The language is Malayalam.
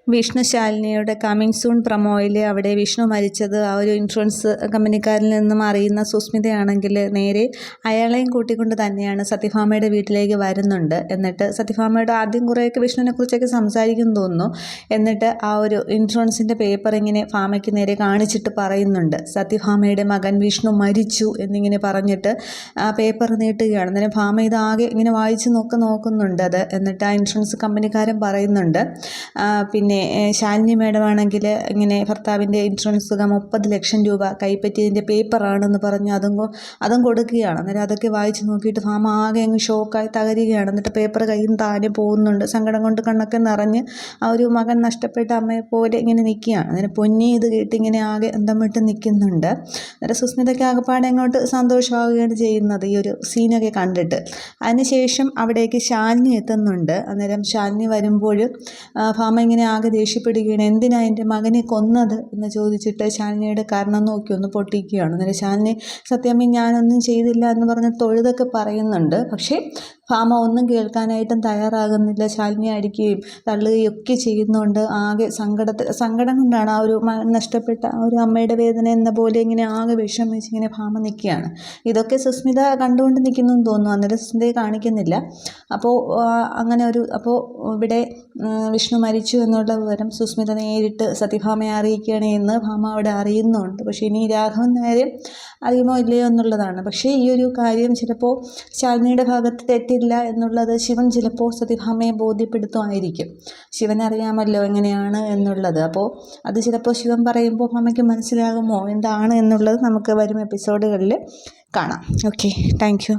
വിഷ്ണു ശാലിനിയുടെ കമ്മിങ് സൂൺ പ്രൊമോയിൽ അവിടെ വിഷ്ണു മരിച്ചത് ആ ഒരു ഇൻഷുറൻസ് കമ്പനിക്കാരിൽ നിന്നും അറിയുന്ന സുസ്മിതയാണെങ്കിൽ നേരെ അയാളെയും കൂട്ടിക്കൊണ്ട് തന്നെയാണ് സത്യഭാമയുടെ വീട്ടിലേക്ക് വരുന്നുണ്ട്. എന്നിട്ട് സത്യഭാമയുടെ ആദ്യം കുറേയൊക്കെ വിഷ്ണുവിനെ കുറിച്ചൊക്കെ സംസാരിക്കുന്നു തോന്നുന്നു. എന്നിട്ട് ആ ഒരു ഇൻഷുറൻസിൻ്റെ പേപ്പർ ഇങ്ങനെ ഭാമയ്ക്ക് നേരെ കാണിച്ചിട്ട് പറയുന്നുണ്ട്, സത്യഭാമയുടെ മകൻ വിഷ്ണു മരിച്ചു എന്നിങ്ങനെ പറഞ്ഞിട്ട് ആ പേപ്പർ നീട്ടുകയാണ്. അന്നേരം ഭാമ ഇതാകെ ഇങ്ങനെ വായിച്ച് നോക്കുന്നുണ്ട് അത്. എന്നിട്ട് ആ ഇൻഷുറൻസ് കമ്പനിക്കാരൻ പറയുന്നുണ്ട്, പിന്നെ ശാലിനി മേഡമാണെങ്കിൽ ഇങ്ങനെ ഭർത്താവിൻ്റെ ഇൻഷുറൻസ് തുക 30 ലക്ഷം രൂപ കൈപ്പറ്റിയതിൻ്റെ പേപ്പറാണെന്ന് പറഞ്ഞ് അതും കൊടുക്കുകയാണ്. അന്നേരം അതൊക്കെ വായിച്ച് നോക്കിയിട്ട് ഭാമ ആകെ അങ്ങ് ഷോക്കായി തകരുകയാണ്. എന്നിട്ട് പേപ്പർ കയ്യിൽ നിന്ന് താഴെ പോകുന്നുണ്ട്. സങ്കടം കൊണ്ട് കണ്ണൊക്കെ നിറഞ്ഞ് ആ ഒരു മകൻ നഷ്ടപ്പെട്ട അമ്മയെ പോലെ ഇങ്ങനെ നിൽക്കുകയാണ്. അന്നേരം പൊന്നി ഇത് കേട്ട് ഇങ്ങനെ ആകെ അന്തം വിട്ട് നിൽക്കുന്നുണ്ട്. അന്നേരം സുസ്മിതയ്ക്ക് ആകെപ്പാടെ അങ്ങോട്ട് സന്തോഷമാവുകയാണ് ചെയ്യുന്നത് ഈ ഒരു സീനൊക്കെ കണ്ടിട്ട്. അതിനുശേഷം അവിടേക്ക് ശാലിനി എത്തുന്നുണ്ട്. അന്നേരം ശാലിനി വരുമ്പോൾ ഭാമ ഇങ്ങനെ ആകെ ദേഷ്യപ്പെടുകയാണ്. എന്തിനാ എൻ്റെ മകനെ കൊന്നത് എന്ന് ചോദിച്ചിട്ട് ശാലിനിയുടെ കാരണം നോക്കി ഒന്ന് പൊട്ടിക്കുകയാണ്. അന്നേരം ശാലിനി സത്യമേ ഞാനൊന്നും ചെയ്തില്ല എന്ന് പറഞ്ഞ് തൊഴുതൊക്കെ പറയുന്നുണ്ട്. പക്ഷേ ഭാമ ഒന്നും കേൾക്കാനായിട്ടും തയ്യാറാകുന്നില്ല. ശാലിനി അടിക്കുകയും തള്ളുകയും ഒക്കെ ചെയ്യുന്നുണ്ട്. ആകെ സങ്കടം കൊണ്ടാണ് ആ ഒരു നഷ്ടപ്പെട്ട ആ ഒരു അമ്മയുടെ വേദന എന്ന പോലെ ഇങ്ങനെ ആകെ വിഷമിച്ച് ഇങ്ങനെ ഭാമ നിൽക്കുകയാണ്. ഇതൊക്കെ സുസ്മിത കണ്ടുകൊണ്ട് നിൽക്കുന്നു എന്ന് തോന്നുന്നു. അന്നേരം സുസ്മിതയെ കാണിക്കുന്നില്ല. അപ്പോൾ ഇവിടെ വിഷ്ണു മരിച്ചു എന്നുള്ള വിവരം സുസ്മിത നേരിട്ട് സത്യഭാമയെ അറിയിക്കുകയാണ് എന്ന് ഭാമ അവിടെ അറിയുന്നുണ്ട്. പക്ഷേ ഇനി രാഘവൻ നായരെ അറിയുമോ ഇല്ലയോ എന്നുള്ളതാണ്. പക്ഷേ ഈ ഒരു കാര്യം ചിലപ്പോൾ ശാലിനിയുടെ ഭാഗത്ത് തെറ്റില്ല എന്നുള്ളത് ശിവൻ ചിലപ്പോൾ സത്യഭാമയെ ബോധ്യപ്പെടുത്തുമായിരിക്കും. ശിവനറിയാമല്ലോ എങ്ങനെയാണ് എന്നുള്ളത്. അപ്പോൾ അത് ചിലപ്പോൾ ശിവൻ പറയുമ്പോൾ ഭാമയ്ക്ക് മനസ്സിലാകുമോ എന്താണ് എന്നുള്ളത് നമുക്ക് വരും എപ്പിസോഡുകളിൽ കാണാം. Okay, thank you.